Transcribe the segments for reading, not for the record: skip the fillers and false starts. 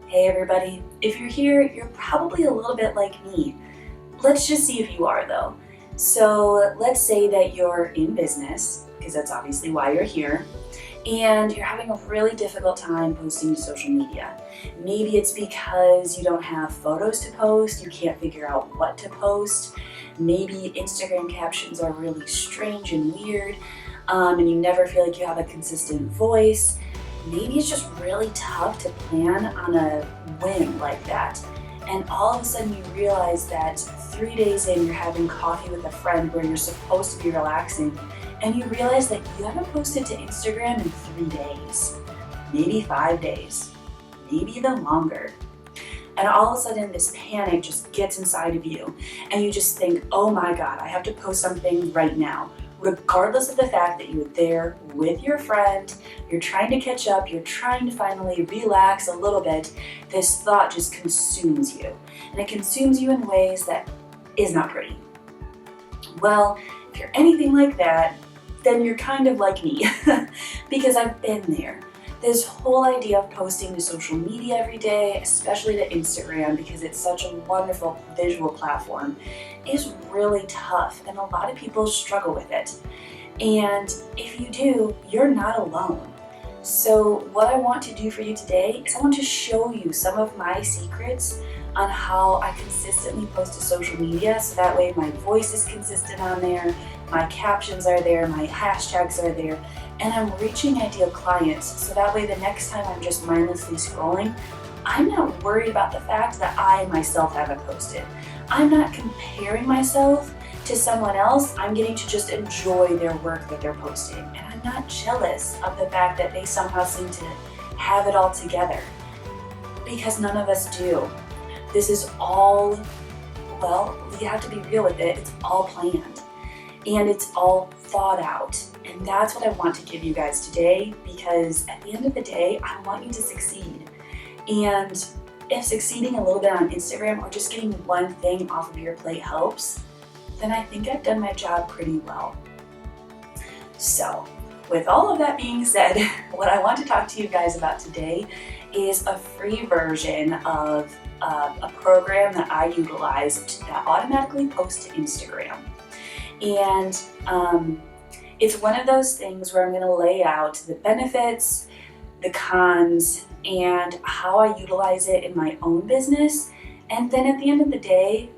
Hey everybody, if you're here, you're probably a little bit like me. Let's just see if you are though. So let's say that you're in business, because that's obviously why you're here, and you're having a really difficult time posting to social media. Maybe it's because you don't have photos to post, you can't figure out what to post. Maybe Instagram captions are really strange and weird, and you never feel like you have a consistent voice. Maybe it's just really tough to plan on a whim like that. And all of a sudden you realize that 3 days in you're having coffee with a friend where you're supposed to be relaxing, and you realize that you haven't posted to Instagram in 3 days, maybe 5 days, maybe even longer. And all of a sudden this panic just gets inside of you and you just think, oh my God, I have to post something right now. Regardless of the fact that you're there with your friend, you're trying to catch up, you're trying to finally relax a little bit, this thought just consumes you. And it consumes you in ways that is not pretty. Well, if you're anything like that, then you're kind of like me, because I've been there. This whole idea of posting to social media every day, especially to Instagram because it's such a wonderful visual platform, is really tough, and a lot of people struggle with it. And if you do, you're not alone. So what I want to do for you today is I want to show you some of my secrets on how I consistently post to social media, so that way my voice is consistent on there, my captions are there, my hashtags are there, and I'm reaching ideal clients, so that way the next time I'm just mindlessly scrolling, I'm not worried about the fact that I myself haven't posted. I'm not comparing myself to someone else, I'm getting to just enjoy their work that they're posting, and I'm not jealous of the fact that they somehow seem to have it all together, because none of us do. This is all, well, we have to be real with it, it's all planned. And it's all thought out. And that's what I want to give you guys today, because at the end of the day, I want you to succeed. And if succeeding a little bit on Instagram or just getting one thing off of your plate helps, then I think I've done my job pretty well. So, with all of that being said, what I want to talk to you guys about today is a free version of a program that I utilize that automatically posts to Instagram. And it's one of those things where I'm going to lay out the benefits, the cons, and how I utilize it in my own business. And then at the end of the day,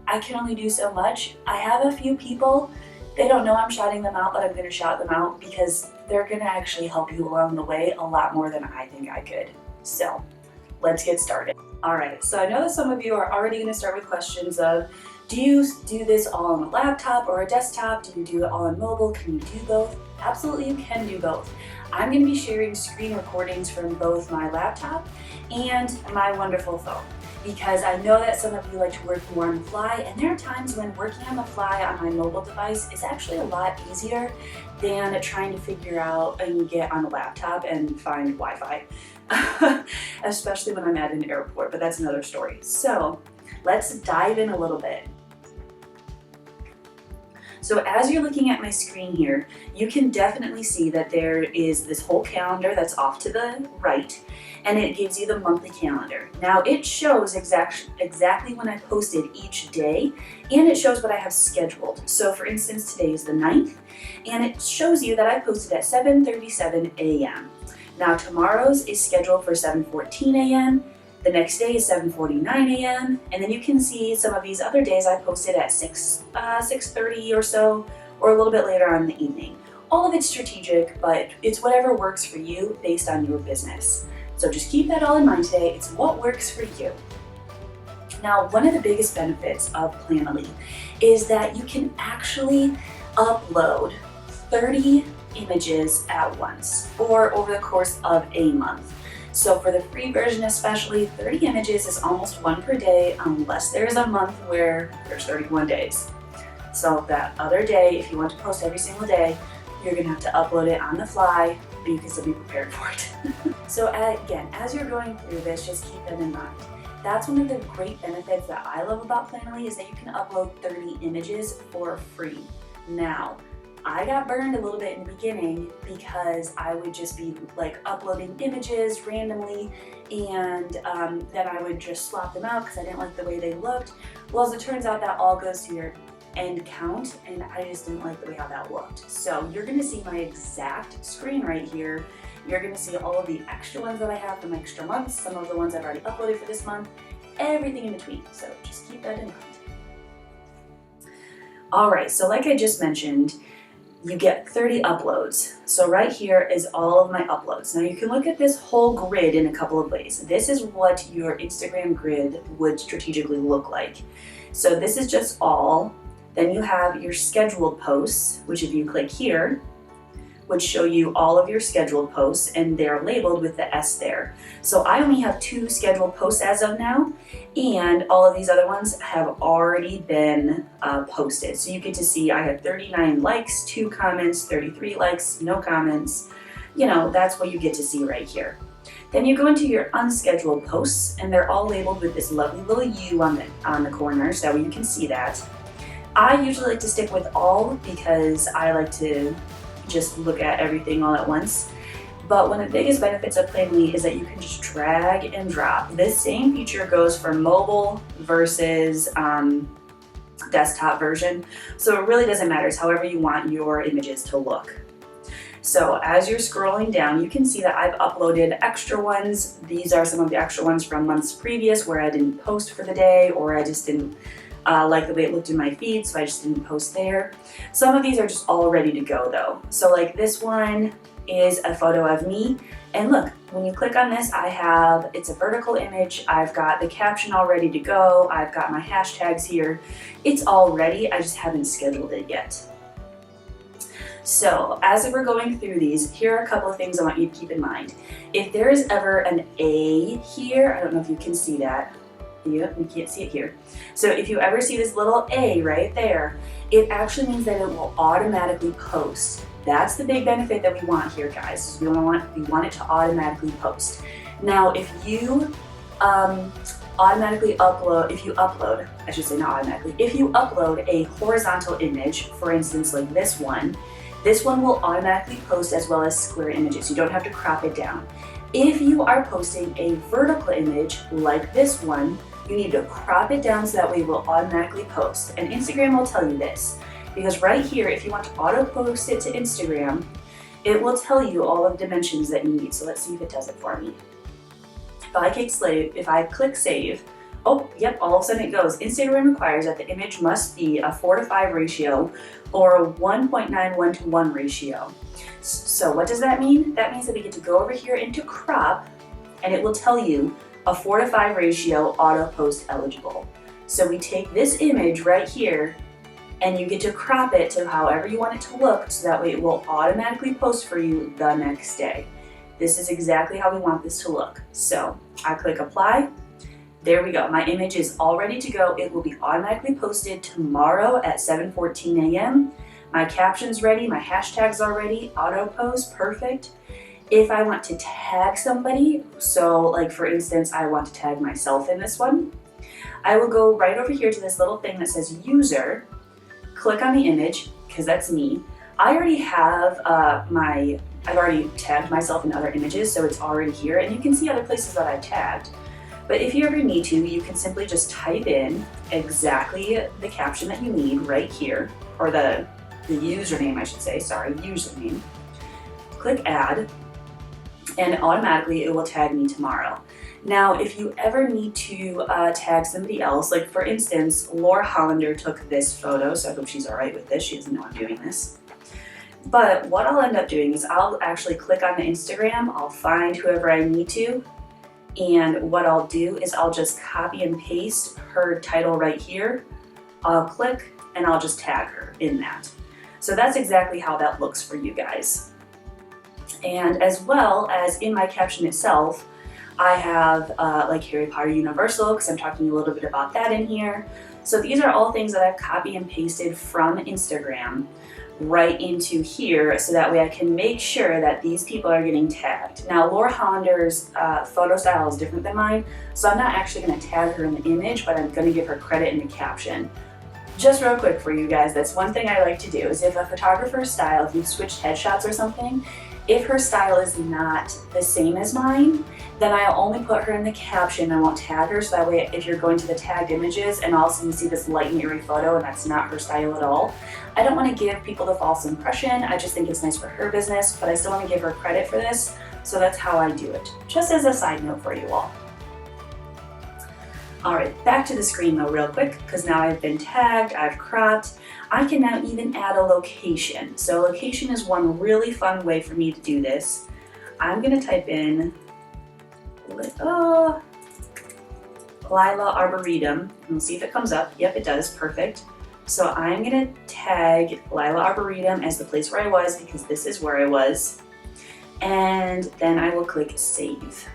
I can only do so much. I have a few people, they don't know I'm shouting them out, but I'm going to shout them out because they're going to actually help you along the way a lot more than I think I could. So let's get started. All right, so I know that some of you are already going to start with questions of, do you do this all on a laptop or a desktop? Do you do it all on mobile? Can you do both? Absolutely, you can do both. I'm going to be sharing screen recordings from both my laptop and my wonderful phone, because I know that some of you like to work more on the fly, and there are times when working on the fly on my mobile device is actually a lot easier than trying to figure out and get on a laptop and find Wi-Fi, especially when I'm at an airport, but that's another story. So let's dive in a little bit. So as you're looking at my screen here, you can definitely see that there is this whole calendar that's off to the right, and it gives you the monthly calendar. Now it shows exactly when I posted each day, and it shows what I have scheduled. So for instance, today is the 9th, and it shows you that I posted at 7:37 a.m. Now tomorrow's is scheduled for 7:14 a.m., the next day is 7:49 a.m. and then you can see some of these other days I posted at 6:30 or so, or a little bit later on in the evening. All of it's strategic, but it's whatever works for you based on your business. So just keep that all in mind today. It's what works for you. Now, one of the biggest benefits of Planoly is that you can actually upload 30 images at once or over the course of a month. So for the free version especially, 30 images is almost one per day, unless there's a month where there's 31 days. So that other day, if you want to post every single day, you're gonna have to upload it on the fly, but you can still be prepared for it. So again, as you're going through this, just keep that in mind. That's one of the great benefits that I love about Planoly, is that you can upload 30 images for free. Now, I got burned a little bit in the beginning because I would just be like uploading images randomly, and then I would just swap them out because I didn't like the way they looked. Well, as it turns out, that all goes to your end count, and I just didn't like the way how that looked. So you're gonna see my exact screen right here. You're gonna see all of the extra ones that I have from extra months, some of the ones I've already uploaded for this month, everything in between. So just keep that in mind. All right, so like I just mentioned, you get 30 uploads. So right here is all of my uploads. Now you can look at this whole grid in a couple of ways. This is what your Instagram grid would strategically look like. So this is just all. Then you have your scheduled posts, which if you click here, would show you all of your scheduled posts, and they're labeled with the S there. So I only have 2 scheduled posts as of now, and all of these other ones have already been posted. So you get to see I have 39 likes, 2 comments, 33 likes, no comments. You know, that's what you get to see right here. Then you go into your unscheduled posts, and they're all labeled with this lovely little U on the corner, so you can see that. I usually like to stick with all because I like to just look at everything all at once. But one of the biggest benefits of Planoly is that you can just drag and drop. This same feature goes for mobile versus desktop version. So it really doesn't matter. It's however you want your images to look. So as you're scrolling down, you can see that I've uploaded extra ones. These are some of the extra ones from months previous where I didn't post for the day, or I just didn't like the way it looked in my feed, so I just didn't post there. Some of these are just all ready to go though. So like this one is a photo of me, and look, when you click on this, it's a vertical image, I've got the caption all ready to go, I've got my hashtags here. It's all ready, I just haven't scheduled it yet. So as we're going through these, here are a couple of things I want you to keep in mind. If there is ever an A here, I don't know if you can see that. Yep, you can't see it here. So if you ever see this little A right there, it actually means that it will automatically post. That's the big benefit that we want here, guys. We want it to automatically post. Now, if you if you upload a horizontal image, for instance, like this one will automatically post as well as square images. You don't have to crop it down. If you are posting a vertical image like this one, you need to crop it down so that way it will automatically post. And Instagram will tell you this, because right here, if you want to auto post it to Instagram, it will tell you all of the dimensions that you need. So let's see if it does it for me. If I click save, oh, yep, all of a sudden it goes. Instagram requires that the image must be a 4:5 ratio or a 1.91:1 ratio. So what does that mean? That means that we get to go over here into crop, and it will tell you a 4:5 ratio auto post eligible. So we take this image right here, and you get to crop it to however you want it to look, so that way it will automatically post for you the next day. This is exactly how we want this to look. So I click apply. There we go. My image is all ready to go. It will be automatically posted tomorrow at 7:14 a.m. My caption's ready, my hashtags are ready, auto post, perfect. If I want to tag somebody, so like for instance, I want to tag myself in this one, I will go right over here to this little thing that says user, click on the image, because that's me. I already have I've already tagged myself in other images, so it's already here, and you can see other places that I've tagged. But if you ever need to, you can simply just type in exactly the caption that you need right here, or the username, I should say, username. Click add, and automatically it will tag me tomorrow. Now, if you ever need to tag somebody else, like for instance, Laura Hollander took this photo, so I hope she's all right with this. She doesn't know I'm doing this. But what I'll end up doing is I'll actually click on the Instagram, I'll find whoever I need to, and what I'll do is I'll just copy and paste her title right here. I'll click and I'll just tag her in that. So that's exactly how that looks for you guys. And as well as in my caption itself, I have like Harry Potter Universal, because I'm talking a little bit about that in here. So these are all things that I've copied and pasted from Instagram right into here, so that way I can make sure that these people are getting tagged. Now, Laura Hollander's photo style is different than mine, so I'm not actually going to tag her in the image, but I'm going to give her credit in the caption. Just real quick for you guys, that's one thing I like to do is if a photographer's style, if you've switched headshots or something, if her style is not the same as mine, then I'll only put her in the caption. I won't tag her, so that way if you're going to the tagged images and all of a sudden you see this light and airy photo and that's not her style at all, I don't want to give people the false impression. I just think it's nice for her business, but I still want to give her credit for this, so that's how I do it. Just as a side note for you all. All right, back to the screen though real quick, because now I've been tagged, I've cropped. I can now even add a location. So location is one really fun way for me to do this. I'm gonna type in Lila Arboretum, and we'll see if it comes up. Yep, it does, perfect. So I'm gonna tag Lila Arboretum as the place where I was, because this is where I was. And then I will click save.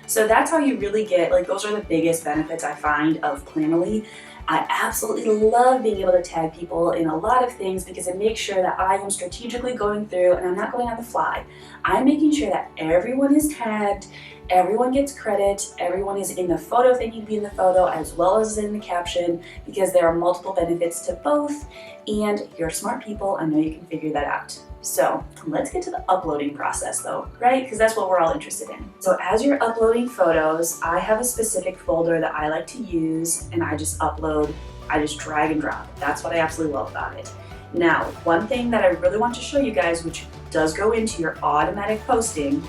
So that's how you really get, like, those are the biggest benefits I find of Planoly. I absolutely love being able to tag people in a lot of things because it makes sure that I am strategically going through and I'm not going on the fly. I'm making sure that everyone is tagged, everyone gets credit, everyone is in the photo if they need to be in the photo as well as in the caption, because there are multiple benefits to both, and you're smart people, I know you can figure that out. So let's get to the uploading process though, right? Because that's what we're all interested in. So as you're uploading photos, I have a specific folder that I like to use, and I just upload, I just drag and drop. That's what I absolutely love about it. Now, one thing that I really want to show you guys, which does go into your automatic posting,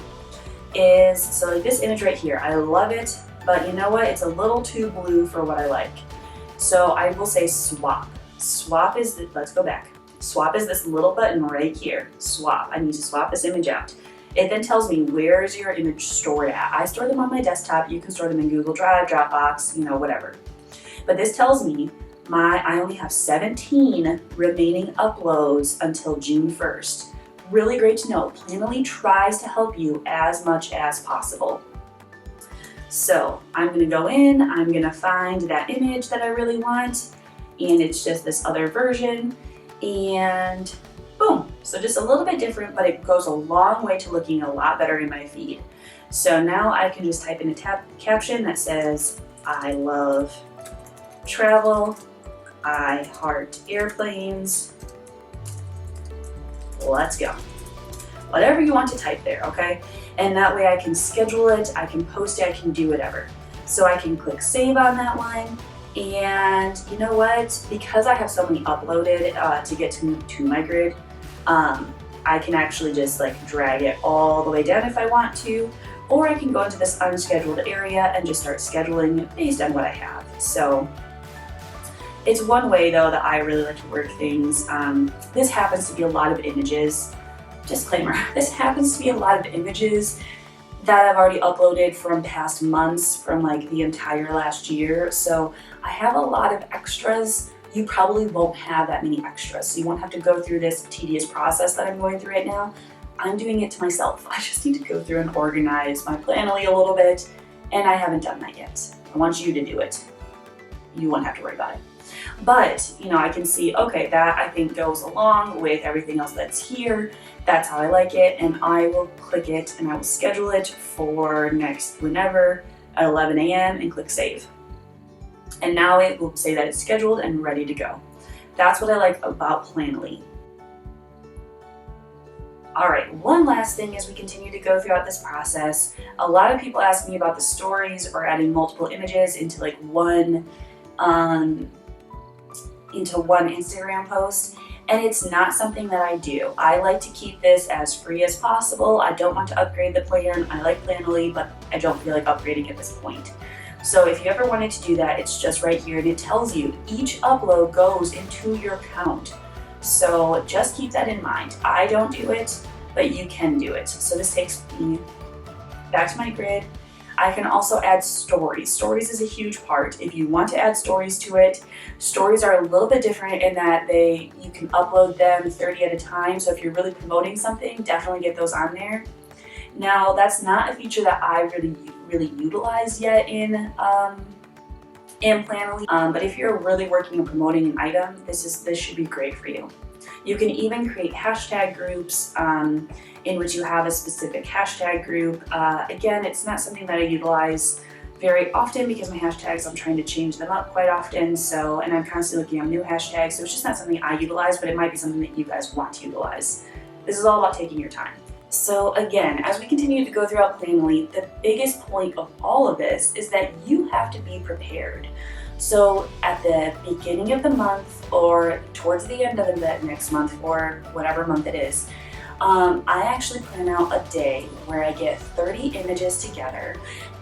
is, so like this image right here, I love it, but you know what? It's a little too blue for what I like. So I will say swap. Swap is, let's go back. Swap is this little button right here. Swap. I need to swap this image out. It then tells me where's your image stored at. I store them on my desktop. You can store them in Google Drive, Dropbox, you know, whatever. But this tells me I only have 17 remaining uploads until June 1st. Really great to know. Planoly tries to help you as much as possible. So I'm gonna go in, I'm gonna find that image that I really want, and it's just this other version. And boom, so just a little bit different, but it goes a long way to looking a lot better in my feed. So now I can just type in a caption that says, I love travel, I heart airplanes, let's go. Whatever you want to type there, okay? And that way I can schedule it, I can post it, I can do whatever. So I can click save on that one. And you know what? Because I have so many uploaded to get to my grid, I can actually just like drag it all the way down if I want to, or I can go into this unscheduled area and just start scheduling based on what I have. So it's one way though that I really like to work things. This happens to be a lot of images. Disclaimer, this happens to be a lot of images that I've already uploaded from past months, from like the entire last year. So I have a lot of extras. You probably won't have that many extras, so you won't have to go through this tedious process that I'm going through right now. I'm doing it to myself. I just need to go through and organize my Planoly a little bit, and I haven't done that yet. I want you to do it. You won't have to worry about it. But, you know, I can see, okay, that I think goes along with everything else that's here. That's how I like it, and I will click it and I will schedule it for next whenever at 11 a.m. and click save. And now it will say that it's scheduled and ready to go. That's what I like about Planoly. All right, one last thing as we continue to go throughout this process. A lot of people ask me about the stories or adding multiple images into like one Instagram post. And it's not something that I do. I like to keep this as free as possible. I don't want to upgrade the plan. I like Planoly, but I don't feel like upgrading at this point. So if you ever wanted to do that, it's just right here, and it tells you each upload goes into your count. So just keep that in mind. I don't do it, but you can do it. So this takes me back to my grid. I can also add stories. Stories is a huge part. If you want to add stories to it, stories are a little bit different in that you can upload them 30 at a time. So if you're really promoting something, definitely get those on there. Now, that's not a feature that I really utilize yet in Planoly. But if you're really working on promoting an item, this should be great for you. You can even create hashtag groups in which you have a specific hashtag group. Again, it's not something that I utilize very often because my hashtags, I'm trying to change them up quite often. So, and I'm constantly looking at new hashtags. So it's just not something I utilize, but it might be something that you guys want to utilize. This is all about taking your time. So again, as we continue to go throughout Planoly, the biggest point of all of this is that you have to be prepared. So at the beginning of the month or towards the end of the next month or whatever month it is, I actually plan out a day where I get 30 images together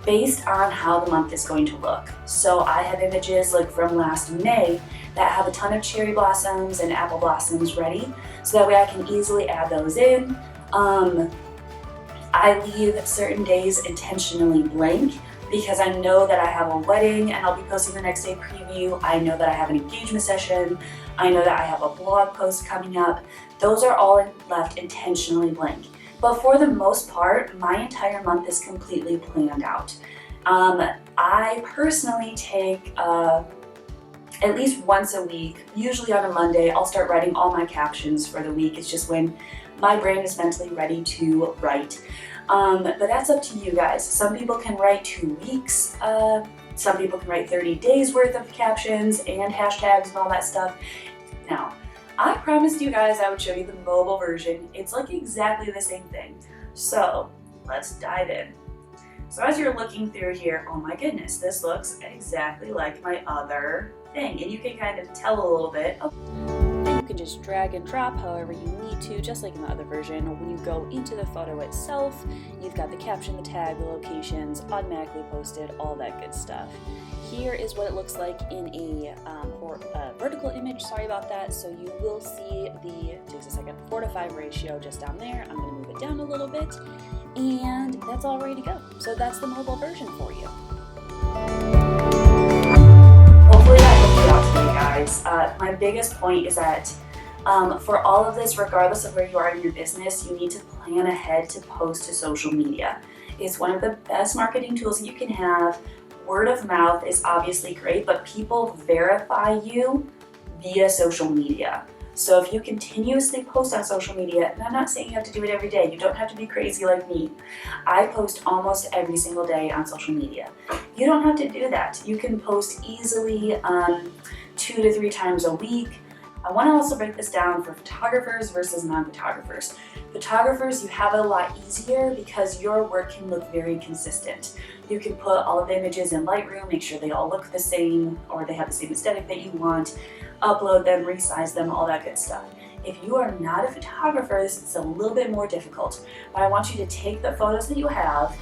based on how the month is going to look. So I have images like from last May that have a ton of cherry blossoms and apple blossoms ready, so that way I can easily add those in. I leave certain days intentionally blank because I know that I have a wedding and I'll be posting the next day preview. I know that I have an engagement session. I know that I have a blog post coming up. Those are all left intentionally blank. But for the most part, my entire month is completely planned out. I personally take at least once a week, usually on a Monday, I'll start writing all my captions for the week. It's just when my brain is mentally ready to write. But that's up to you guys. Some people can write 2 weeks. Some people can write 30 days worth of captions and hashtags and all that stuff. Now, I promised you guys I would show you the mobile version. It's like exactly the same thing. So let's dive in. So as you're looking through here, oh my goodness, this looks exactly like my other thing. And you can kind of tell a little bit. You can just drag and drop however you need to, just like in the other version. When you go into the photo itself, you've got the caption, the tag, the locations, automatically posted, all that good stuff. Here is what it looks like in a vertical image, sorry about that. So you will see the, takes a second, 4:5 ratio just down there. I'm gonna move it down a little bit, and that's all ready to go. So that's the mobile version for you. Hopefully that helped you out today, guys. My biggest point is that for all of this, regardless of where you are in your business, you need to plan ahead to post to social media. It's one of the best marketing tools you can have. Word of mouth is obviously great, but people verify you via social media. So if you continuously post on social media, and I'm not saying you have to do it every day, you don't have to be crazy like me. I post almost every single day on social media. You don't have to do that. You can post easily 2 to 3 times a week. I want to also break this down for photographers versus non-photographers. Photographers, you have it a lot easier because your work can look very consistent. You can put all of the images in Lightroom, make sure they all look the same or they have the same aesthetic that you want, upload them, resize them, all that good stuff. If you are not a photographer, this is a little bit more difficult, but I want you to take the photos that you have,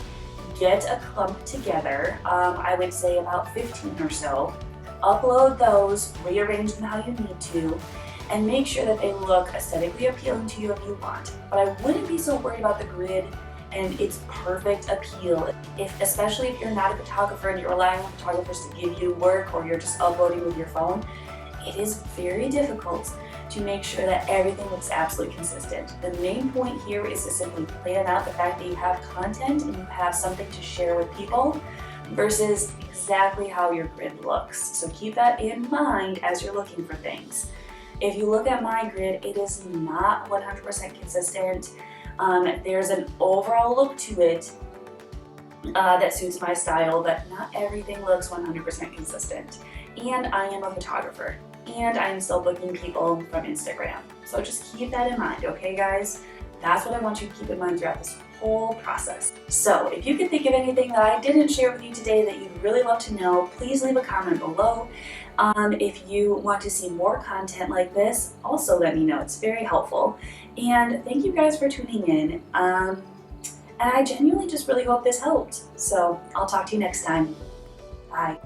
get a clump together, I would say about 15 or so, upload those, rearrange them how you need to, and make sure that they look aesthetically appealing to you if you want. But I wouldn't be so worried about the grid and its perfect appeal, especially if you're not a photographer and you're relying on photographers to give you work or you're just uploading with your phone. It is very difficult to make sure that everything looks absolutely consistent. The main point here is to simply plan out the fact that you have content and you have something to share with people versus exactly how your grid looks. So keep that in mind as you're looking for things. If you look at my grid, it is not 100% consistent. There's an overall look to it that suits my style, but not everything looks 100% consistent. And I am a photographer, and I am still booking people from Instagram. So just keep that in mind, okay guys? That's what I want you to keep in mind throughout this whole process. So if you can think of anything that I didn't share with you today that you'd really love to know, please leave a comment below. If you want to see more content like this, also let me know. It's very helpful. And thank you guys for tuning in. And I genuinely just really hope this helped. So I'll talk to you next time. Bye.